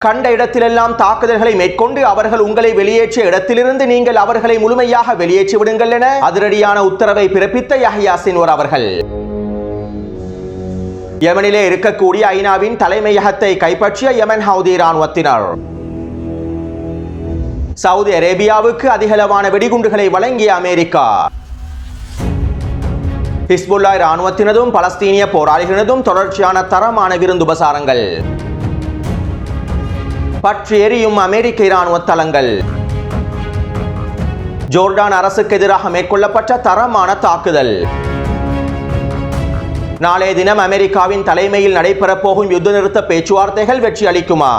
கண்ட இடத்திலெல்லாம் தாக்குதல்களை மேற்கொண்டு அவர்கள் உங்களை வெளியேற்றிய இடத்திலிருந்து நீங்கள் அவர்களை முழுமையாக வெளியேற்றி விடுங்கள் என அதிரடியான உத்தரவை பிறப்பித்த யஹ்யா சின்வார் அவர்கள். யமனிலே இருக்கக்கூடிய ஐநாவின் தலைமையகத்தை கைப்பற்றிய யமன் ஹவுதி இராணுவத்தினர். சவுதி அரேபியாவுக்கு அதிகளவான வெடிகுண்டுகளை வழங்கிய அமெரிக்கா. ஹிஸ்புல்லா இராணுவத்தினதும் பலஸ்தீனிய போராளிகளினதும் தொடர்ச்சியான தரமான விருந்துபசாரங்கள். பற்றி எரியும் அமெரிக்க இராணுவ தளங்கள். ஜோர்டான் அரசுக்கு எதிராக மேற்கொள்ளப்பட்ட தரமான தாக்குதல். நாளைய தினம் அமெரிக்காவின் தலைமையில் நடைபெறப் போகும் யுத்த நிறுத்த பேச்சுவார்த்தைகள் வெற்றி அளிக்குமா?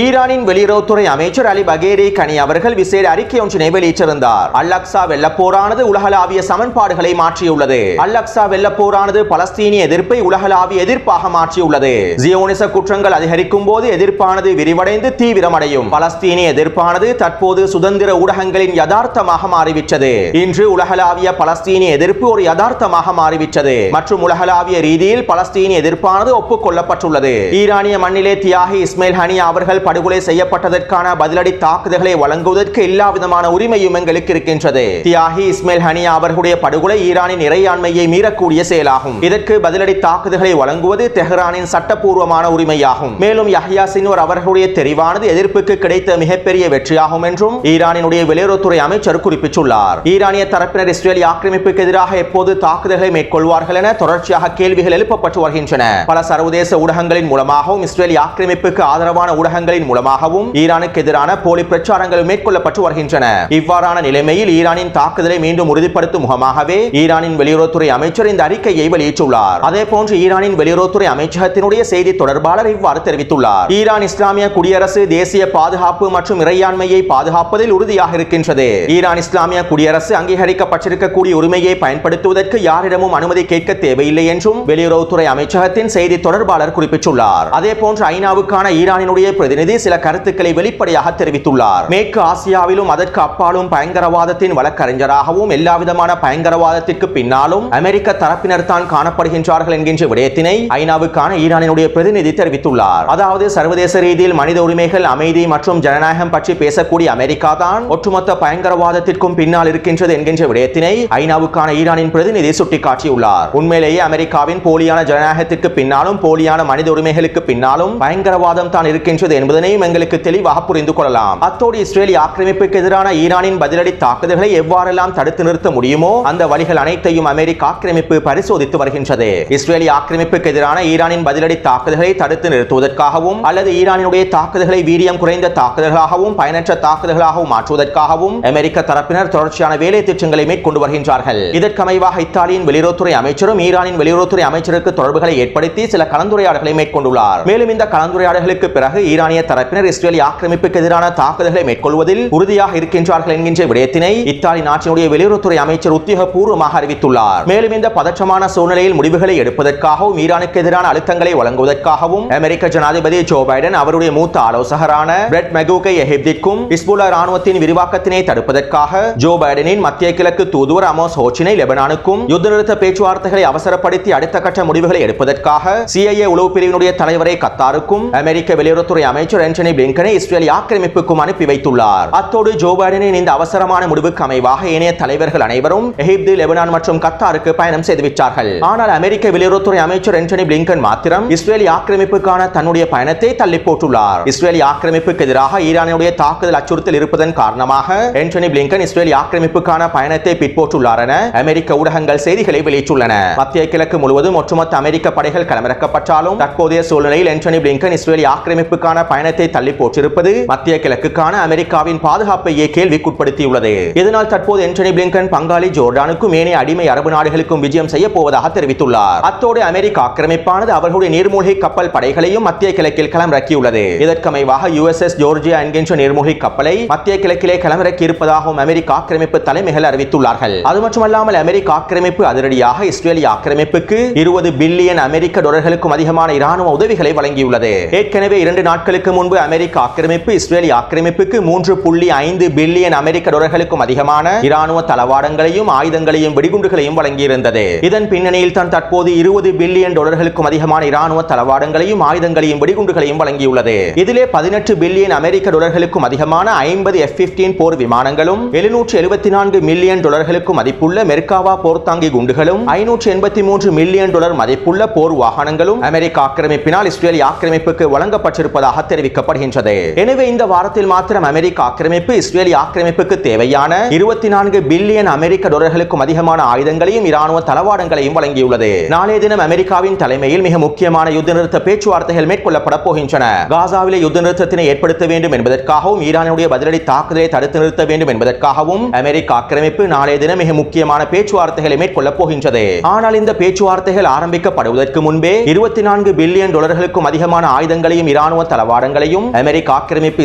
ஈரானின் வெளியுறவுத்துறை அமைச்சர் அலி பகேரி கனி அவர்கள் விசேட அறிக்கை ஒன்றினை வெளியிட்டிருந்தார். அல்-அக்ஸா வெள்ளப்போரானது உலகளாவிய சமன்பாடுகளை மாற்றியுள்ளது. அல்-அக்ஸா வெள்ளப்போரானது பலஸ்தீனிய எதிர்ப்பை உலகளாவிய எதிர்ப்பாக மாற்றியுள்ளது. ஜியோனிச குற்றங்கள் அதிகரிக்கும் போது எதிர்ப்பானது விரிவடைந்து தீவிரமடையும். பலஸ்தீனிய எதிர்ப்பானது தற்போது சுதந்திர ஊடகங்களின் யதார்த்தமாக மாறிவிட்டது. இன்று உலகளாவிய பலஸ்தீனிய எதிர்ப்பு ஒரு யதார்த்தமாக மாறிவிட்டது மற்றும் உலகளாவிய ரீதியில் பலஸ்தீனிய எதிர்ப்பானது ஒப்புக்கொள்ளப்பட்டுள்ளது. ஈரானிய மண்ணிலே தியாகி இஸ்மாயில் ஹனியா அவர்கள் படுகொலை செய்யப்பட்டதற்கான பதிலடி தாக்குதல்களை வழங்குவதற்கு எல்லா விதமான உரிமையும் எங்களுக்கு இருக்கின்றது. தியாகி இஸ்மாயில் ஹனியா அவர்களுடைய படுகொலை ஈரானின் இறையாண்மையை மீறக்கூடிய செயலாகும். இதற்கு பதிலடி தாக்குதல்களை வழங்குவது தெஹ்ரானின் சட்டப்பூர்வமான உரிமையாகும். மேலும் யஹ்யா சின்வார் அவர்களுடைய தெரிவானது எதிர்ப்புக்கு கிடைத்த மிகப்பெரிய வெற்றியாகும் என்றும் ஈரானினுடைய வெளியுறவுத்துறை அமைச்சர் குறிப்பிட்டுள்ளார். ஈரானிய தரப்பினர் இஸ்ரேலிய ஆக்கிரமிப்புக்கு எதிராக எப்போது தாக்குதல்களை மேற்கொள்வார்கள் என தொடர்ச்சியாக கேள்விகள் எழுப்பப்பட்டு வருகின்றன. பல சர்வதேச ஊடகங்களின் மூலமாகவும் இஸ்ரேலிய ஆக்கிரமிப்புக்கு ஆதரவான ஊடகங்களின் மூலமாகவும் ஈரானுக்கு எதிரான போலி பிரச்சாரங்கள் மேற்கொள்ளப்பட்டு வருகின்றன. இவ்வாறான நிலைமையில் ஈரானின் தாக்குதலை மீண்டும் உறுதிப்படுத்தும் முகமாகவே ஈரானின் வெளியுறவுத்துறை அமைச்சர் இந்த அறிக்கையை வெளியிட்டுள்ளார். அதேபோன்று ஈரானின் வெளியுறவுத்துறை அமைச்சகத்தினுடைய செய்தி தொடர்பாளர் இவ்வாறு தெரிவித்துள்ளார். ஈரான் இஸ்லாமிய குடியரசு தேசிய பாதுகாப்பு மற்றும் இறையாண்மையை பாதுகாப்பதில் உறுதியாக இருக்கின்றது. ஈரான் இஸ்லாமிய குடியரசு அங்கீகரிக்கப்பட்டிருக்கக்கூடிய உரிமையை பயன்படுத்துவதற்கு யாரிடமும் அனுமதி கேட்க தேவையில்லை என்றும் வெளியுறவுத்துறை அமைச்சகத்தின் செய்தி தொடர்பாளர் குறிப்பிட்டுள்ளார். அதேபோன்று ஐநாவுக்கான ஈரானினுடைய பிரதிநிதி சில கருத்துக்களை வெளிப்படையாக தெரிவித்துள்ளார். மேற்கு ஆசியாவிலும் அதற்கு அப்பாலும் பயங்கரவாதத்தின் வழக்கறிஞராகவும் எல்லாவிதமான பயங்கரவாதத்திற்கு பின்னாலும் அமெரிக்க தரப்பினர் தான் காணப்படுகின்றார்கள் என்கின்ற விடயத்தினை ஐநாவுக்கான ஈரானினுடைய பிரதிநிதி தெரிவித்துள்ளார். அதாவது சர்வதேச ரீதியில் மனித உரிமைகள், அமைதி மற்றும் ஜனநாயகம் பற்றி பேசக்கூடிய அமெரிக்கா தான் ஒட்டுமொத்த பயங்கரவாதத்திற்கும் பின்னால் இருக்கின்றது என்கின்ற விடயத்தினை ஐநாவுக்கான ஈரானின் பிரதிநிதி சுட்டிக்காட்டியுள்ளார். உண்மையிலேயே அமெரிக்காவின் போலியான ஜனநாயகத்திற்கு பின்னாலும் போலியான மனித உரிமைகளுக்கு பின்னாலும் பயங்கரவாதம் தான் இருக்கின்றது என்பதனையும் எங்களுக்கு தெளிவாக புரிந்து கொள்ளலாம். அத்தோடு இஸ்ரேலிய ஆக்கிரமிப்புக்கு எதிரான ஈரானின் பதிலடி தாக்குதல்களை எவ்வாறெல்லாம் தடுத்து நிறுத்த முடியுமோ அந்த வழிகள் அனைத்தையும் அமெரிக்க ஆக்கிரமிப்பு பரிசோதித்து வருகின்றது. இஸ்ரேலிய ஆக்கிரமிப்புக்கு எதிரான ஈரானின் பதிலடி தாக்குதல்களை தடுத்து நிறுத்துவதற்காகவும் அல்லது ஈரானினுடைய தாக்குதல்களை வீரியம் குறைந்த தாக்குதல்களாகவும் பயனற்ற தாக்குதல்களாகவும் மாற்றுவதற்காகவும் அமெரிக்க தரப்பினர் தொடர்ச்சியான வேலை திட்டங்களை மேற்கொண்டு வருகின்றார்கள். இதற்கமைவாக இத்தாலியின் வெளியுறவுத்துறை அமைச்சரும் ஈரானின் வெளியுறவுத்துறை அமைச்சருக்கு தொடர்புகளை ஏற்படுத்தி சில கலந்துரையாடல்களை மேற்கொண்டுள்ளார். மேலும் இந்த கலந்துரையாடல்களுக்கு பிறகு ஈரானிய தரப்பினர் இஸ்ரேலிய ஆக்கிரமிப்புக்கு எதிரான தாக்குதல்களை மேற்கொள்வதில் உறுதியாக இருக்கின்றார்கள் என்கின்ற விடயத்தினை இத்தாலி நாட்டினுடைய வெளியுறவுத்துறை அமைச்சர் உத்தியோகபூர்வமாக அறிவித்துள்ளார். மேலும் இந்த பதற்றமான சூழ்நிலையில் முடிவுகளை எடுப்பதற்காகவும் ஈரானுக்கு எதிரான அழுத்தங்களை வழங்குவதற்காகவும் அமெரிக்க ஜனாதிபதி ஜோ பைடன் அவருடைய மூத்த ஆலோசகரான பிரெட் மெகுகை எகிப்திற்கும் ஹிஸ்புல்லா இராணுவத்தின் விரிவாக்கத்தினை தடுப்பதற்காக ஜோ பைடனின் மத்திய கிழக்கு தூதுவர் அமோஸ் ஹோச்சினை லெபனானுக்கும் யுத்த நிறுத்த பேச்சுவார்த்தைகளை அவசரப்படுத்தி அடுத்த கட்ட முடிவுகளை எடுப்பதற்காக CIA உளவு பிரிவினுடைய தலைவரை கத்தாருக்கும் அமெரிக்க வெளியுறவுத்துறை அமைச்சர் ஆண்டனி பிளிங்கனை இஸ்ரேலிய ஆக்கிரமிப்புக்கும் அனுப்பி வைத்துள்ளார். அத்தோடு ஜோ பைடனின் இந்த அவசரமான முடிவுக்கு அமைவாக ஏனைய தலைவர்கள் அனைவரும் எகிப்து, லெபனான் மற்றும் கத்தாருக்கு பயணம் செய்துவிட்டார்கள். ஆனால் அமெரிக்க வெளியுறவுத்துறை அமைச்சர் ஆண்டனி பிளிங்கன் மாத்திரம் இஸ்ரேலிய ஆக்கிரமிப்புக்கான தன்னுடைய பயணத்தை தள்ளி போட்டுள்ளார். இஸ்ரேலிய ஆக்கிரமிப்புக்கு எதிராக ஈரானுடைய தாக்குதல் அச்சுறுத்தல் இருப்பதன் காரணமாக ஆண்டனி பிளிங்கன் இஸ்ரேலிய ஆக்கிரமிப்புக்கான பயணத்தை பிற்போட்டுள்ளார் என அமெரிக்க ஊடகங்கள் செய்திகளை வெளியிட்டுள்ளன. மத்திய கிழக்கு முழுவதும் ஒட்டுமொத்த அமெரிக்க படைகள் களமிறக்கப்பட்டாலும் தற்போதைய சூழ்நிலையில் ஆண்டனி பிளிங்கன் இஸ்ரேலிய ஆக்கிரமிப்புக்கான பயணத்தை தள்ளி போட்டிருப்பது மத்திய கிழக்குக்கான அமெரிக்காவின் பாதுகாப்பையே கேள்விக்குட்படுத்தியுள்ளது. இதனால் தற்போது ஆண்டனி பிளிங்கன் பங்காளி ஜோர்டானுக்கும் ஏனைய அடிமை அரபு நாடுகளுக்கும் விஜயம் செய்ய போவதாக தெரிவித்துள்ளார். அத்தோடு அமெரிக்க ஆக்கிரமிப்பானது அவர்களுடைய நீர்மூழ்கி கப்பல் படைகளையும் மத்திய கிழக்கில் களமிறக்கியுள்ளது. இதற்கமைவாக USS ஜோர்ஜியா என்கின்ற நீர்மூழ்கி கப்பலை மத்திய கிழக்கிலே களமிறக்கி இருப்பதாகவும் அமெரிக்க ஆக்கிரமிப்பு தலைமைகள் அறிவித்துள்ளார்கள். அது மட்டுமல்லாமல் அமெரிக்க ஆக்கிரமிப்பு அதிரடியாக இஸ்ரேலிய ஆக்கிரமிப்புக்கு $20 பில்லியன் அமெரிக்க டாலர்களுக்கும் அதிகமான இராணுவ உதவிகளை வழங்கியுள்ளது. ஏற்கனவே 2 நாட்களுக்கு நாட்களுக்கு முன்பு அமெரிக்க ஆக்கிரமிப்பு இஸ்ரேலிய ஆக்கிரமிப்புக்கு 3.5 பில்லியன் அமெரிக்க டாலர்களுக்கும் அதிகமான இராணுவ தளவாடங்களையும் ஆயுதங்களையும் வெடிகுண்டுகளையும் வழங்கியிருந்தது. இதன் பின்னணியில் தான் தற்போது 20 பில்லியன் டாலர்களுக்கும் அதிகமான இராணுவ தளவாடங்களையும் ஆயுதங்களையும் வெடிகுண்டுகளையும் வழங்கியுள்ளது. இதிலே 18 பில்லியன் அமெரிக்க டாலர்களுக்கும் அதிகமான 50 F-15 போர் விமானங்களும் 774 மில்லியன் டாலர்களுக்கும் மதிப்புள்ள மெர்காவா போர்த்தாங்கி குண்டுகளும் 583 மில்லியன் டாலர் மதிப்புள்ள போர் வாகனங்களும் அமெரிக்க ஆக்கிரமிப்பினால் இஸ்ரேலிய ஆக்கிரமிப்புக்கு வழங்கப்பட்டிருப்பதாக தெரிவிக்கப்படுகின்றது. எனவே இந்த வாரத்தில் மாத்திரம் அமெரிக்க ஆக்கிரமிப்பு இஸ்ரேலிய ஆக்கிரமிப்புக்கு தேவையான 24 பில்லியன் அமெரிக்க டாலர்களுக்கும் அதிகமான ஆயுதங்களையும் இராணுவ தளவாடங்களையும் வழங்கியுள்ளது. நாளைய தினம் அமெரிக்காவின் தலைமையில் மிக முக்கியமான யுத்த நிறுத்த பேச்சுவார்த்தைகள் மேற்கொள்ளப்பட போகின்றன. காசாவிலே யுத்த நிறுத்தத்தினை ஏற்படுத்த வேண்டும் என்பதற்காகவும் ஈரானுடைய பதிலடி தாக்குதலை தடுத்து நிறுத்த வேண்டும் என்பதற்காகவும் அமெரிக்க ஆக்கிரமிப்பு நாளைய தினம் மிக முக்கியமான பேச்சுவார்த்தைகளை மேற்கொள்ளப் போகின்றது. ஆனால் இந்த பேச்சுவார்த்தைகள் ஆரம்பிக்கப்படுவதற்கு முன்பே 24 பில்லியன் டாலர்களுக்கும் அதிகமான ஆயுதங்களையும் இராணுவ தளவாடங்களையும் அமெரிக்க ஆக்கிரமிப்பு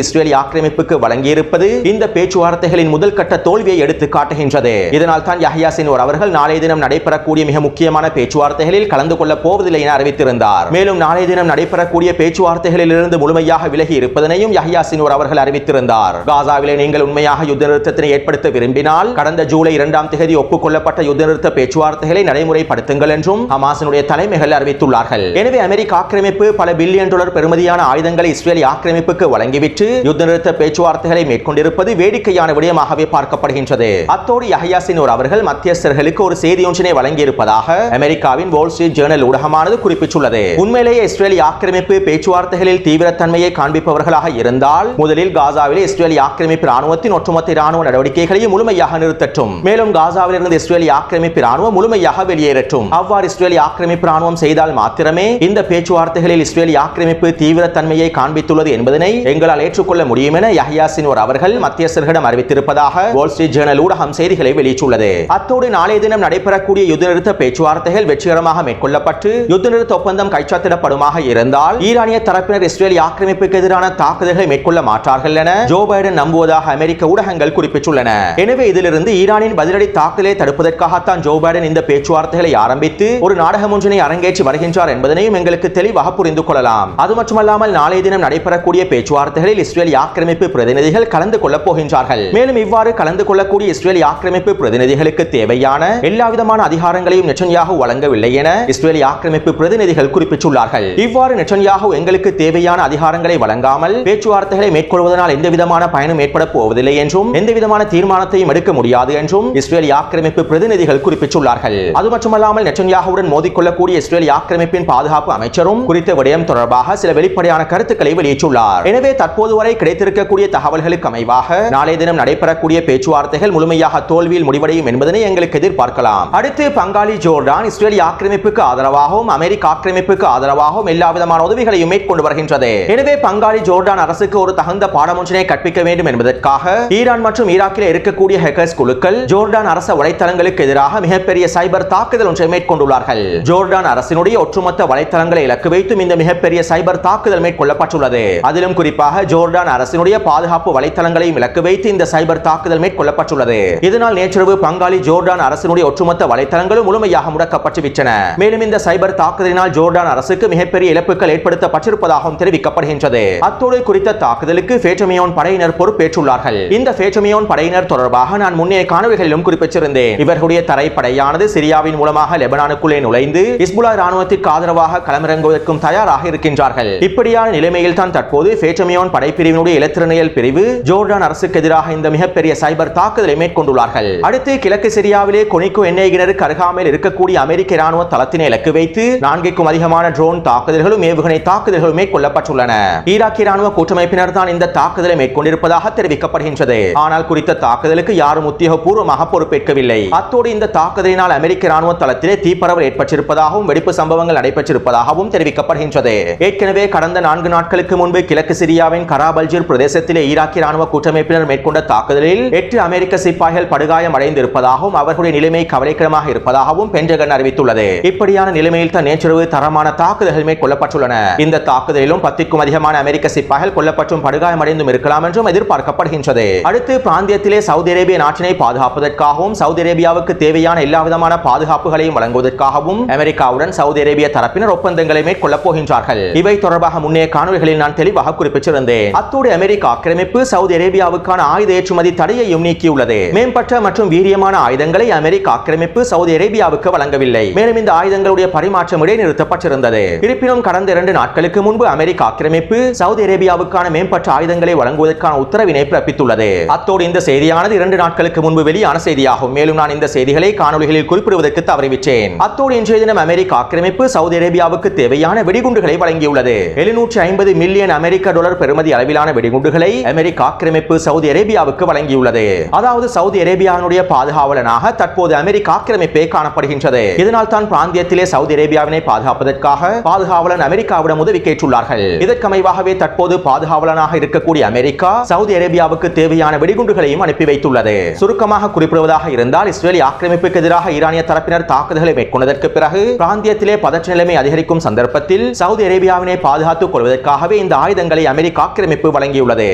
இஸ்ரேலிய ஆக்கிரமிப்புக்கு வழங்கியிருப்பது இந்த பேச்சுவார்த்தைகளின் முதல் கட்ட தோல்வியை எடுத்து காட்டுகின்றது. இதனால் தான் யஹ்யா சின்வார் அவர்கள் நாளைய தினம் நடைபெறக்கூடிய மிக முக்கியமான பேச்சுவார்த்தைகளில் கலந்து கொள்ளப் போவதில்லை என அறிவித்திருந்தார். மேலும் நாளைய தினம் நடைபெறக்கூடிய பேச்சுவார்த்தைகளில் இருந்து முழுமையாக விலகி இருப்பதனையும் யஹ்யா சின்வார் அவர்கள் அறிவித்திருந்தார். காசாவிலே நீங்கள் உண்மையாக யுத்த நிறுத்தத்தினை ஏற்படுத்த விரும்பினால் கடந்த ஜூலை 2ஆம் தேதி ஒப்புக்கொள்ளப்பட்ட யுத்த நிறுத்த பேச்சுவார்த்தைகளை நடைமுறைப்படுத்துங்கள் என்றும் ஹமாஸினுடைய தலைமைகள் அறிவித்துள்ளார்கள். எனவே அமெரிக்க ஆக்கிரமிப்பு பல பில்லியன் டாலர் பெறுமதியான ஆயுதங்களை இஸ்ரேலிய ஆக்கிரமிப்புக்கு வழங்கிவிட்டு யுத்த நிறுத்த பேச்சுவார்த்தைகளை மேற்கொண்டிருப்பது வேடிக்கையான விடயமாகவே பார்க்கப்படுகின்றது. அத்தோடு யஹ்யா சின்வார் அவர்கள் மத்தியஸ்தர்களுக்கு ஒரு செய்தி ஒன்றினை வழங்கியிருப்பதாக அமெரிக்காவின் வால் ஸ்ட்ரீட் ஜர்னல் ஊடகமானது குறிப்பிட்டுள்ளது. உண்மையிலேயே இஸ்ரேலிய ஆக்கிரமிப்பு பேச்சுவார்த்தைகளில் தீவிரத்தன்மையை காண்பிப்பவர்களாக இருந்தால் முதலில் காசாவிலே இஸ்ரேலிய ஆக்கிரமிப்பு ராணுவத்தின் ஒட்டுமொத்த ராணுவ நடவடிக்கைகளையும் முழுமையாக நிறுத்தட்டும். மேலும் காசாவில் இருந்து இஸ்ரேலிய ஆக்கிரமிப்பு ராணுவம் முழுமையாக வெளியேறட்டும். அவ்வாறு இஸ்ரேலிய ஆக்கிரமிப்பு ராணுவம் செய்தால் மாத்திரமே இந்த பேச்சுவார்த்தைகளில் இஸ்ரேலிய ஆக்கிரமிப்பு தீவிரத்தன்மையை காண்பித்துள்ளது என்பதனை எங்களால் ஏற்றுக்கொள்ள முடியும் என யஹ்யா சின்வார் அவர்கள் மத்தியஸ்தர்களிடம் அறிவித்திருப்பதாக வால் ஸ்ட்ரீட் ஜர்னல் ஊடகம் செய்திகளை வெளியிட்டுள்ளது. அத்தோடு நாளைய தினம் நடைபெறக்கூடிய யுத்த நிறுத்த பேச்சுவார்த்தைகள் வெற்றிகரமாக மேற்கொள்ளப்பட்டு யுத்த நிறுத்த ஒப்பந்தம் கைச்சாத்திடப்படுமாக இருந்தால் ஈரானிய தரப்பினர் இஸ்ரேலிய ஆக்கிரமிப்புக்கு எதிரான தாக்குதல்களை மேற்கொள்ள மாட்டார்கள் என ஜோ பைடன் நம்புவதாக அமெரிக்க ஊடகங்கள் குறிப்பிட்டுள்ளன. எனவே இதிலிருந்து ஈரானின் பதிலடி தாக்குதலை தடுப்பதற்காகத்தான் ஜோ பைடன் இந்த பேச்சுவார்த்தைகளை ஆரம்பித்து ஒரு நாடகம் ஒன்றினை அரங்கேற்றி வருகின்றார் என்பதனையும் எங்களுக்கு தெளிவாக புரிந்து கொள்ளலாம். அது மட்டுமல்லாமல் நாளைய தினம் நடைபெறக்கூடிய பேச்சுவார்த்தைகளில் இஸ்ரேலிய ஆக்கிரமிப்பு பிரதிநிதிகள் கலந்து கொள்ளப் போகின்றார்கள். மேலும் இவ்வாறு கலந்து கொள்ளக்கூடிய இஸ்ரேலிய ஆக்கிரமிப்பு பிரதிநிதிகளுக்கு தேவையான எல்லாவிதமான அதிகாரங்களையும் நெட்டன்யாஹு வழங்கவில்லை என இஸ்ரேலிய ஆக்கிரமிப்பு பிரதிநிதிகள் குறிப்பிட்டுள்ளார்கள். இவ்வாறு நெட்டன்யாஹு எங்களுக்கு தேவையான அதிகாரங்களை வழங்காமல் பேச்சுவார்த்தைகளை மேற்கொள்வதனால் எந்தவிதமான பயனும் ஏற்பட போவதில்லை என்றும் எந்தவிதமான தீர்மானத்தையும் எடுக்க முடியாது என்றும் இஸ்ரேலிய ஆக்கிரமிப்பு பிரதிநிதிகள் குறிப்பிட்டுள்ளார்கள். அது மட்டுமல்லாமல் நெட்டன்யாஹுவுடன் மோதிக்கொள்ளக்கூடிய இஸ்ரேலிய ஆக்கிரமிப்பின் பாதுகாப்பு அமைச்சரும் குறித்த விடயம் தொடர்பாக சில வெளிப்படையான கருத்துக்களை வெளியிட்டுள்ளார். எனவே தற்போது வரை கிடைத்திருக்கக்கூடிய தகவல்களுக்கு அமைவாக நாளைய தினம் நடைபெறக்கூடிய பேச்சுவார்த்தைகள் முழுமையாக தோல்வியில் முடிவடையும் என்பதனை எங்களுக்கு எதிர்பார்க்கலாம். அடுத்து பங்காளி ஜோர்டான் இஸ்ரேலிய ஆக்கிரமிப்புக்கு ஆதரவாகவும் அமெரிக்க ஆக்கிரமிப்புக்கு ஆதரவாகவும் எல்லா விதமான உதவிகளையும் மேற்கொண்டு வருகின்றது. எனவே பங்காளி ஜோர்டான் அரசுக்கு ஒரு தகுந்த பாடம் ஒன்றினை கற்பிக்க வேண்டும் என்பதற்காக ஈரான் மற்றும் ஈராக்கில் இருக்கக்கூடிய ஹேக்கர்ஸ் குழுக்கள் ஜோர்டான் அரச வலைத்தளங்களுக்கு எதிராக மிகப்பெரிய சைபர் தாக்குதல் ஒன்றை மேற்கொண்டுள்ளார்கள். ஜோர்டான் அரசினுடைய ஒட்டுமொத்த வலைத்தளங்களை இலக்கு வைத்தும் இந்த மிகப்பெரிய சைபர் தாக்குதல் மேற்கொள்ளப்பட்டுள்ளது. அதிலும் குறிப்பாக ஜோர்டான் அரசினுடைய பாதுகாப்பு வலைத்தளங்களையும் இலக்கு வைத்து இந்த சைபர் தாக்குதல் மேற்கொள்ளப்பட்டுள்ளது. இதனால் நேற்றிரவு பங்காளி ஜோர்டான் அரசினுடைய ஒட்டுமொத்த வலைத்தளங்களும் முழுமையாக முடக்கப்பட்டுவிட்டன. மேலும் இந்த சைபர் தாக்குதலினால் ஜோர்டான் அரசுக்கு மிகப்பெரிய இழப்புகள் ஏற்படுத்தப்பட்டிருப்பதாகவும் தெரிவிக்கப்படுகின்றது. அத்தோடு குறித்த தாக்குதலுக்கு ஃபேட்டமியோன் படையினர் பொறுப்பேற்றுள்ளார்கள். இந்த ஃபேட்டமியோன் படையினர் தொடர்பாக நான் முன்னைய காணொளிகளிலும் குறிப்பிட்டிருந்தேன். இவர்களுடைய தரைப்படையானது சிரியாவின் மூலமாக லெபனானுக்குள்ளே நுழைந்து ஹிஸ்புல்லா ராணுவத்திற்கு ஆதரவாக களமிறங்குவதற்கும் தயாராக இருக்கின்றார்கள். இப்படியான நிலைமையில் தான் தற்போது ஃபேட்டமியோன் படைப்பிரிவினுடைய இலத்திரனியல் பிரிவு ஜோர்டான் அரசுக்கு எதிராக இந்த மிகப்பெரிய சைபர் தாக்குதலை மேற்கொண்டுள்ளார்கள். அடுத்து கிழக்கு சிரியாவிலே கொனிக்கு எண்ணெய் கிணறுக்கு அருகாமையில் இருக்கக்கூடிய அமெரிக்க ராணுவ தளத்தினை இலக்கு வைத்து 4க்கும் அதிகமான ட்ரோன் தாக்குதல்களும் ஏவுகணை தாக்குதல்களும் மேற்கொள்ளப்பட்டுள்ளன. ஈராக்கிய ராணுவ கூட்டமைப்பினர் தான் இந்த தாக்குதலை மேற்கொண்டிருப்பதாக தெரிவிக்கப்படுகின்றது. ஆனால் குறித்த தாக்குதலுக்கு யாரும் உத்தியோகபூர்வமாக பொறுப்பேற்கவில்லை. அத்தோடு இந்த தாக்குதலினால் அமெரிக்க ராணுவ தளத்திலே தீப்பரவல் ஏற்பட்டிருப்பதாகவும் வெடிப்பு சம்பவங்கள் நடைபெற்றிருப்பதாகவும் தெரிவிக்கப்படுகின்றது. ஏற்கனவே கடந்த 4 நாட்களுக்கு முன்பு கிழக்கு சிரியாவின் கராபல்ஜிர் பிரதேசத்திலே ஈராக்கிய ராணுவ கூட்டமைப்பினர் மேற்கொண்ட தாக்குதலில் 8 அமெரிக்க சிப்பாய்கள் படுகாயம் அடைந்திருப்பதாகவும் அவர்களுடைய நிலைமை கவலைக்கிடமாக இருப்பதாகவும் பென்டகன் அறிவித்துள்ளது. இப்படியான நிலைமையில் தான் நேற்றிரவு தரமான தாக்குதல்கள் மேற்கொள்ளப்பட்டுள்ளன. இந்த தாக்குதலிலும் 10க்கும் அதிகமான அமெரிக்க சிப்பாய்கள் கொல்லப்பட்டும் படுகாயமடைந்தும் இருக்கலாம் என்றும் எதிர்பார்க்கப்படுகின்றது. அடுத்து பிராந்தியத்திலே சவுதி அரேபிய நாட்டினை பாதுகாப்பதற்காகவும் சவுதி அரேபியாவுக்கு தேவையான எல்லா விதமான பாதுகாப்புகளையும் வழங்குவதற்காகவும் அமெரிக்காவுடன் சவுதி அரேபிய தரப்பினர் ஒப்பந்தங்களை மேற்கொள்ளப் போகின்றார்கள். இவை தொடர்பாக முன்னைய காணொளிகளில் காணொலிகளில் நான் தெளிவாக குறிப்பிட்டிருந்தேன். அத்தோடு அமெரிக்க ஆக்கிரமிப்பு சவுதி அரேபியாவுக்கான ஆயுத ஏற்றுமதி தடையையும் நீக்கியுள்ளது. மேம்பட்ட மற்றும் வீரியமான ஆயுதங்களை அமெரிக்க ஆக்கிரமிப்பு சவுதி அரேபியாவுக்கு வழங்கவில்லை. மேலும் இந்த ஆயுதங்களுடைய பரிமாற்றம் இடைநிறுத்தப்பட்டிருந்தது. இருப்பினும் கடந்த 2 நாட்களுக்கு முன்பு அமெரிக்க ஆக்கிரமிப்பு சவுதி அரேபியாவுக்கான மேம்பட்ட ஆயுதங்களை வழங்குவதற்கான உத்தரவினை பிறப்பித்துள்ளது. அத்தோடு இந்த செய்தியானது 2 நாட்களுக்கு முன்பு வெளியான செய்தியாகும். மேலும் நான் இந்த செய்திகளை காணொலிகளில் குறிப்பிடுவதற்கு தவறிவிட்டேன். அத்தோடு இன்றைய தினம் அமெரிக்க ஆக்கிரமிப்பு சவுதி அரேபியாவுக்கு தேவையான வெடிகுண்டுகளை வழங்கியுள்ளது. 750 மில்லியன் அமெரிக்க டாலர் பெறுமதி அளவிலான வெடிகுண்டுகளை அமெரிக்க ஆக்கிரமிப்பு சவுதி அரேபியாவுக்கு வழங்கியுள்ளது. அதாவது சவுதி அரேபியாவுடைய பாதுகாவலனாக தற்போது அமெரிக்க ஆக்கிரமிப்பே காணப்படுகின்றது. இதனால் தான் பிராந்தியத்திலே சவுதி அரேபியாவினை பாதுகாப்பதற்காக பாதுகாவலன் அமெரிக்காவிடம் உதவி கேட்டுள்ளார்கள். இதற்கமைவாகவே தற்போது பாதுகாவலனாக இருக்கக்கூடிய அமெரிக்கா சவுதி அரேபியாவுக்கு தேவையான வெடிகுண்டுகளையும் அனுப்பி வைத்துள்ளது. சுருக்கமாக குறிப்பிடுவதாக இருந்தால் இஸ்ரேலிய ஆக்கிரமிப்புக்கு எதிராக ஈரானிய தரப்பினர் தாக்குதலை மேற்கொண்டதற்கு பிறகு பிராந்தியத்திலே பதற்ற நிலைமை அதிகரிக்கும் சந்தர்ப்பத்தில் சவுதி அரேபியாவினை பாதுகாத்துக் கொள்வதற்காகவே இந்த ஆயுதங்களை அமெரிக்க ஆக்கிரமிப்பு வழங்கியுள்ளது.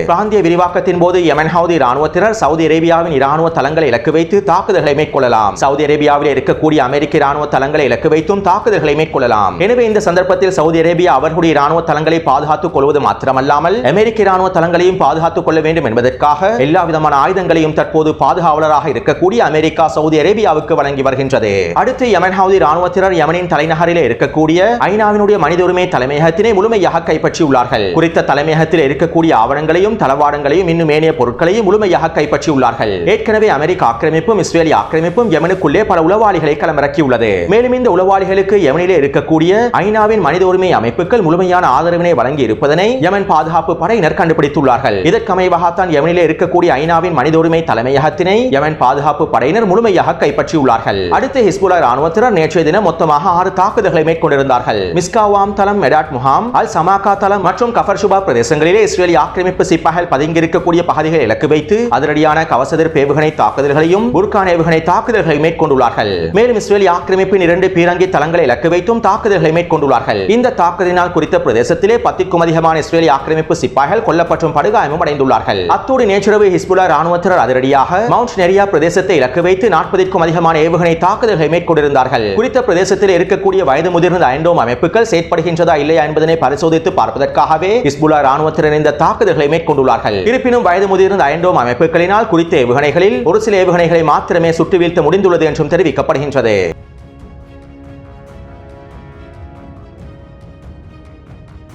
பிராந்திய விரிவாக்கத்தின் போது யமன் ஹவுதி ராணுவத்தினர் சவுதி அரேபியாவின் இராணுவ தளங்களை இலக்கு வைத்து தாக்குதல்களை மேற்கொள்ளலாம். சவுதி அரேபியாவில் இருக்கக்கூடிய அமெரிக்க இராணுவ தளங்களை இலக்கு வைத்தும் தாக்குதல்களை மேற்கொள்ளலாம். எனவே இந்த சந்தர்ப்பத்தில் சவுதி அரேபியா அவர்களுடைய இராணுவ தளங்களை பாதுகாத்துக் கொள்வது மாத்திரமல்லாமல் அமெரிக்க இராணுவ தளங்களையும் பாதுகாத்துக் கொள்ள வேண்டும் என்பதற்காக எல்லா விதமான ஆயுதங்களையும் தற்போது பாதுகாவலராக இருக்கக்கூடிய அமெரிக்கா சவுதி அரேபியாவுக்கு வழங்கி வருகின்றது. அடுத்து யமன் ஹவுதி ராணுவத்தினர் யமனின் தலைநகரில் இருக்கக்கூடிய ஐநாவினுடைய மனித உரிமை தலைமையகத்தினை முழுமையாக கைப்பற்றியுள்ளார்கள். குறித்த தலைமையகத்தில் இருக்கக்கூடிய ஆவணங்களையும் தளவாடங்களையும் இன்னும் ஏனைய பொருட்களையும் முழுமையாக கைப்பற்றியுள்ளார்கள். ஏற்கனவே அமெரிக்க ஆக்கிரமிப்பும் இஸ்ரேலிய ஆக்கிரமிப்பும் யமனுக்குள்ளே பல உளவாளிகளை களமிறக்கியுள்ளது. மேலும் இந்த உளவாளிகளுக்கு யமனிலே இருக்கக்கூடிய ஐநாவின் மனித உரிமை அமைப்புகள் முழுமையான ஆதரவினை வழங்கி இருப்பதனை யமன் பாதுகாப்பு படையினர் கண்டுபிடித்துள்ளார்கள். இதற்கமைவாகத்தான் யமனிலே இருக்கக்கூடிய ஐநாவின் மனித உரிமை தலைமையகத்தினை யமன் பாதுகாப்பு படையினர் முழுமையாக கைப்பற்றியுள்ளார்கள். அடுத்து ஹிஸ்புல்லா ராணுவத்தினர் நேற்றைய தினம் மொத்தமாக 6 தாக்குதல்களை மேற்கொண்டிருந்தார்கள். மிஸ்காவாம் தளம், மெடாட் முகாம், அல் சமாகா தளம் மற்றும் கஃபர் ஷுபா பிரதேசங்களிலே இஸ்ரேலிய ஆக்கிரமிப்பு சிப்பாய்கள் பதுங்கியிருக்கக்கூடிய பகுதிகளை இலக்கு வைத்து அதிரடியான கவசதிர் பேவுகணை தாக்குதல்களையும் புர்கான் ஏவுகணை தாக்குதல்களை மேற்கொண்டுள்ளார்கள். மேலும் இஸ்ரேலிய ஆக்கிரமிப்பின் 2 பீரங்கி தளங்களை இலக்கு வைத்தும் தாக்குதல்களை மேற்கொண்டுள்ளார்கள். இந்த தாக்குதலினால் குறித்த பிரதேசத்திலே 10க்கும் அதிகமான இஸ்ரேலிய ஆக்கிரமிப்பு சிப்பாய்கள் கொல்லப்பட்டும் படுகாயமும் அடைந்துள்ளார்கள். அத்தோடு நேற்றிரவு ஹிஸ்புல்லா ராணுவத்தினர் அதிரடியாக மவுண்ட் நெரியா பிரதேசத்தை இலக்கு வைத்து 40க்கும் அதிகமான ஏவுகணை தாக்குதல்களை மேற்கொண்டிருந்தார்கள். குறித்த பிரதேசத்தில் இருக்கக்கூடிய வயது முதிர்ந்த அயன்டோம் அமைப்புகள் செயற்படுகின்றதா இல்லையா என்பதனை பரிசோதித்து பார்ப்பதற்காகவே ஹிஸ்புல்லா ராணுவத்தினர் இந்த தாக்குதல்களை மேற்கொண்டுள்ளார்கள். இருப்பினும் வயது முதிர்ந்த அயன்டோம் அமைப்புகளினால் குறித்த ஏவுகணைகளில் ஒரு சில ஏவுகணைகளை மாத்திரமே சுட்டு வீழ்த்த முடிந்துள்ளது என்றும் தெரிவிக்கப்படுகின்றது.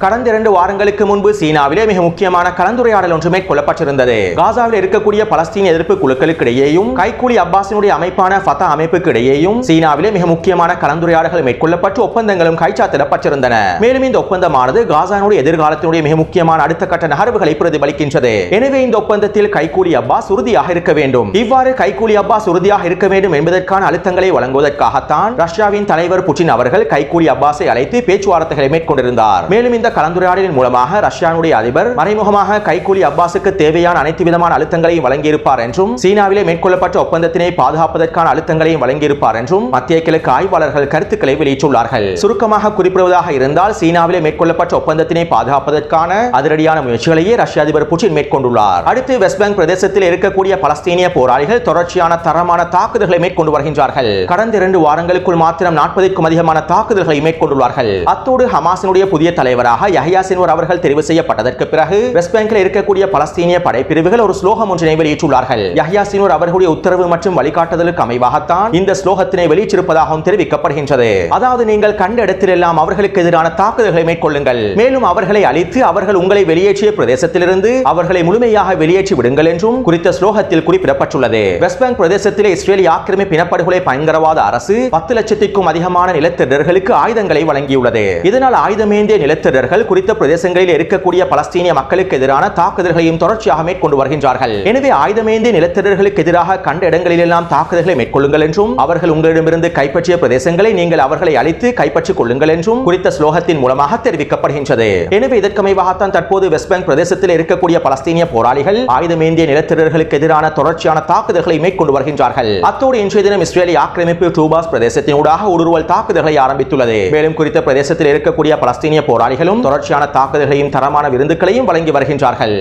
கடந்த 2 வாரங்களுக்கு முன்பு சீனாவிலே மிக முக்கியமான கலந்துரையாடல் ஒன்று மேற்கொள்ளப்பட்டிருந்தது. காசாவில் இருக்கக்கூடிய பலஸ்தீன எதிர்ப்பு குழுக்களுக்கு இடையேயும் கைக்கூலி அப்பாஸினுடைய அமைப்பான ஃபதா அமைப்புக்கு இடையேயும் சீனாவிலே மிக முக்கியமான கலந்துரையாடல்கள் மேற்கொள்ளப்பட்டு ஒப்பந்தங்களும் கைச்சாத்திடப்பட்டிருந்தன. மேலும் இந்த ஒப்பந்தமானது காசானுடைய எதிர்காலத்தினுடைய மிக முக்கியமான அடுத்த கட்ட நகர்வுகளை பிரதிபலிக்கின்றது. எனவே இந்த ஒப்பந்தத்தில் கைக்கூலி அப்பாஸ் உறுதியாக இருக்க வேண்டும். இவ்வாறு கைக்கூலி அப்பாஸ் உறுதியாக இருக்க வேண்டும் என்பதற்கான அழுத்தங்களை வழங்குவதற்காகத்தான் ரஷ்யாவின் தலைவர் புட்டின் அவர்கள் கைக்கூலி அப்பாஸை அழைத்து பேச்சுவார்த்தைகளை மேற்கொண்டிருந்தார். மேலும் இந்த கலந்துரையாடலின் மூலமாக ரஷ்யாவுடைய அதிபர் மறைமுகமாக கைக்கூலி அப்பாஸுக்கு தேவையான அனைத்து விதமான அழுத்தங்களையும் வழங்கியிருப்பார் என்றும் சீனாவிலே மேற்கொள்ளப்பட்ட ஒப்பந்தத்தினை பாதுகாப்பதற்கான அழுத்தங்களையும் வழங்கியிருப்பார் என்றும் மத்திய கிழக்கு ஆய்வாளர்கள் கருத்துக்களை வெளியிட்டுள்ளார்கள். சுருக்கமாக குறிப்பிடுவதாக இருந்தால் சீனாவிலே மேற்கொள்ளப்பட்ட ஒப்பந்தத்தினை பாதுகாப்பதற்கான அதிரடியான முயற்சிகளையே ரஷ்ய அதிபர் புட்டின் மேற்கொண்டுள்ளார். அடுத்து வெஸ்ட் பேங்க் பிரதேசத்தில் இருக்கக்கூடிய பலஸ்தீனிய போராளிகள் தொடர்ச்சியான தரமான தாக்குதல்களை மேற்கொண்டு வருகின்றார்கள். கடந்த 2 வாரங்களுக்குள் மாத்திரம் 40க்கும் அதிகமான தாக்குதல்களை மேற்கொண்டுள்ளார்கள். அத்தோடு ஹமாஸினுடைய புதிய தலைவராக யஹ்யா சின்வர் அவர்கள் தெரிவு செய்யப்பட்டதற்கு பிறகு வெஸ்ட் பேங்கில் இருக்கக்கூடிய பலஸ்தீனிய படைப்பிரிவுகள் ஒரு ஸ்லோகம் ஒன்றினை வெளியிட்டுள்ளார்கள். யஹ்யா சின்வர் அவர்களுடைய உத்தரவு மற்றும் வழிகாட்டுதலுக்கு அமைவாகத்தான் இந்த ஸ்லோகத்தினை வெளியிட்டிருப்பதாகவும் தெரிவிக்கப்படுகின்றது. அதாவது நீங்கள் கண்ட இடத்திலெல்லாம் அவர்களுக்கு எதிரான தாக்குதல்களை மேற்கொள்ளுங்கள், மேலும் அவர்களை அழித்து அவர்கள் உங்களை வெளியேற்றிய பிரதேசத்திலிருந்து அவர்களை முழுமையாக வெளியேற்றி விடுங்கள் என்றும் குறித்த ஸ்லோகத்தில் குறிப்பிடப்பட்டுள்ளது. வெஸ்ட் பேங்க் பிரதேசத்திலே இஸ்ரேலிய ஆக்கிரமிப்பு இனப்படுகொலை பயங்கரவாத அரசு 10 லட்சத்திற்கும் அதிகமான நிலத்திடர்களுக்கு ஆயுதங்களை வழங்கியுள்ளது. இதனால் ஆயுதமேந்திய நிலத்திடர்கள் குறித்த பிரதேசங்களில் இருக்கக்கூடிய பலஸ்தீனிய மக்களுக்கு எதிரான தாக்குதல்களையும் தொடர்ச்சியாக மேற்கொண்டு வருகின்றார்கள். எனவே ஆயுதமேந்திய நிலத்திடர்களுக்கு எதிராக கண்ட இடங்களிலெல்லாம் தாக்குதல்களை மேற்கொள்ளுங்கள் என்றும் அவர்கள் உங்களிடமிருந்து கைப்பற்றிய பிரதேசங்களை நீங்கள் அவர்களை அழித்து கைப்பற்றிக் கொள்ளுங்கள் என்றும் குறித்த ஸ்லோகத்தின் மூலமாக தெரிவிக்கப்படுகின்றது. எனவே இதற்கமைவாகத்தான் தற்போது வெஸ்ட் பேங்க் பிரதேசத்தில் இருக்கக்கூடிய பலஸ்தீனிய போராளிகள் ஆயுதமேந்திய நிலத்திடர்களுக்கு எதிரான தொடர்ச்சியான தாக்குதல்களை மேற்கொண்டு வருகின்றார்கள். அத்தோடு இன்றைய தினம் இஸ்ரேலிய ஆக்கிரமிப்பு டூபாஸ் பிரதேசத்தினூடாக ஊடுருவல் தாக்குதல்களை ஆரம்பித்துள்ளது. மேலும் குறித்த பிரதேசத்தில் இருக்கக்கூடிய பலஸ்தீனிய போராளிகளும் தொடர்ச்சியான தாக்குதல்களையும் தரமான விருந்துகளையும் வழங்கி வருகின்றார்கள்.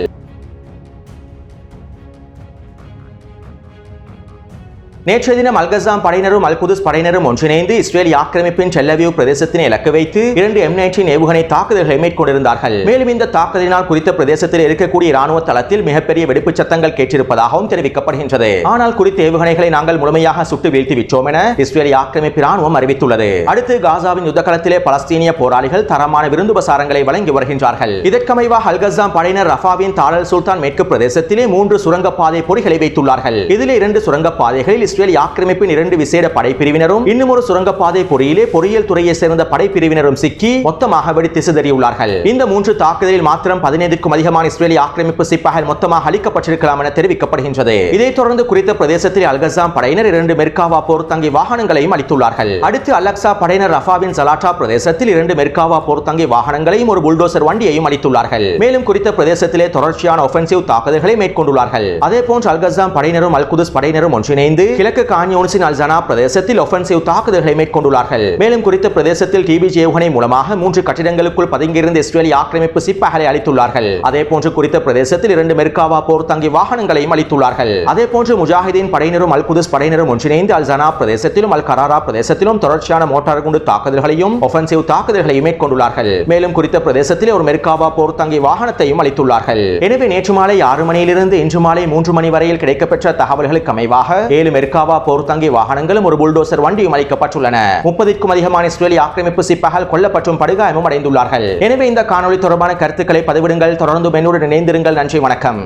நேற்றைய தினம் அல்கசாம் படையினரும் அல் குதுஸ் படையினரும் ஒன்றிணைந்து இஸ்ரேல் ஆக்கிரமிப்பின் டெல்-அவிவ் பிரதேசத்தினை இலக்கு வைத்து 2 M19 ஏவுகணை தாக்குதல்களை மேற்கொண்டிருந்தார்கள். மேலும் இந்த தாக்குதலினால் குறித்த பிரதேசத்தில் இருக்கக்கூடிய இராணுவ தளத்தில் மிகப்பெரிய வெடிப்பு சத்தங்கள் கேட்டிருப்பதாகவும் தெரிவிக்கப்படுகின்றது. ஆனால் குறித்த ஏவுகணைகளை நாங்கள் முழுமையாக சுட்டு வீழ்த்தி விட்டோம் என இஸ்ரேல் ஆக்கிரமிப்பு இராணுவம் அறிவித்துள்ளது. அடுத்து காசாவின் யுத்தகளத்திலே பலஸ்தீனிய போராளிகள் தரமான விருந்துபசாரங்களை வழங்கி வருகின்றார்கள். இதற்கமைவாக அல்கசாம் படையினர் ரஃபாவின் தால் சுல்தான் மேற்கு பிரதேசத்திலே 3 சுரங்கப்பாதை பொறிகளை வைத்துள்ளார்கள். இதில் 2 சுரங்கப்பாதைகளில் இஸ்ரேல் ஆக்கிரமிப்பின் 2 விசேட படைப்பிரிவினரும் இன்னும் ஒரு சுரங்கப்பாதை பொறியிலே பொறியியல் துறையை சேர்ந்த படைப்பிரிவினரும் சிக்கி மொத்தமாக வெடித்து சிதறியுள்ளார்கள். இந்த 3 தாக்குதலில் மாத்திரம் 15க்கும் அதிகமான இஸ்ரேலி ஆக்கிரமிப்பு சிப்பாய்கள் மொத்தமாக அளிக்கப்பட்டிருக்கலாம் என தெரிவிக்கப்படுகின்றது. இதைத் தொடர்ந்து குறித்த பிரதேசத்தில் அல்கசாம் படையினர் 2 மெர்காவா போர்த்தங்கி வாகனங்களையும் அளித்துள்ளார்கள். அடுத்து அல்-அக்ஸா படையினர் ரஃபாவின் சலாட்டா பிரதேசத்தில் 2 மெர்காவா போர்த்தங்கி வாகனங்களையும் ஒரு புல்டோசர் வண்டியையும் அளித்துள்ளார்கள். மேலும் குறித்த பிரதேசத்திலே தொடர்ச்சியான ஒஃபென்சிவ் தாக்குதல்களை மேற்கொண்டுள்ளார்கள். அதேபோன்று அல்கசாம் படையினரும் அல் குதுஸ் படையினரும் ஒன்றிணைந்து கிழக்கு கான்யூனிஸின் அல்-ஜனா பிரதேசத்தில் ஒஃபென்சிவ் தாக்குதல்களை மேற்கொண்டுள்ளார்கள். மேலும் குறித்த பிரதேசத்தில் டிபிஜி ஏவுகணை மூலமாக 3 கட்டிடங்களுக்குள் பதுங்கியிருந்த இஸ்ரேலி ஆக்கிரமிப்பு சிப்பாய்களை அளித்துள்ளார்கள். அதேபோன்று குறித்த பிரதேசத்தில் 2 மெர்காவா போர்த்தங்கி வாகனங்களையும் அளித்துள்ளார்கள். அதேபோன்று முஜாஹிதீன் படையினரும் அல் குதுஸ் படையினரும் ஒன்றிணைந்து அல்-ஜனா பிரதேசத்திலும் அல் கராரா பிரதேசத்திலும் தொடர்ச்சியான மோட்டார் குண்டு தாக்குதல்களையும் ஒஃபென்சிவ் தாக்குதல்களையும் மேற்கொண்டுள்ளார்கள். மேலும் குறித்த பிரதேசத்தில் ஒரு மெர்காவா போர்த்தங்கி வாகனத்தையும் அளித்துள்ளார்கள். எனவே நேற்று மாலை 6 மணியிலிருந்து இன்று மாலை 3 மணி வரையில் கிடைக்கப்பெற்ற தகவல்களுக்கு அமைவாக 7 மெர்காவா போர்த்தங்கி வாகனங்களும் ஒரு புல்டோசர் வண்டியும் அளிக்கப்பட்டுள்ளன. 30க்கும் அதிகமான இஸ்ரேலி ஆக்கிரமிப்பு சிப்பாய்கள் கொல்லப்பட்டும் படுகாயமும் அடைந்துள்ளார்கள். எனவே இந்த காணொளி தொடர்பான கருத்துக்களை பதிவிடுங்கள். தொடர்ந்து என்னுடன் இணைந்திருங்கள். நன்றி, வணக்கம்.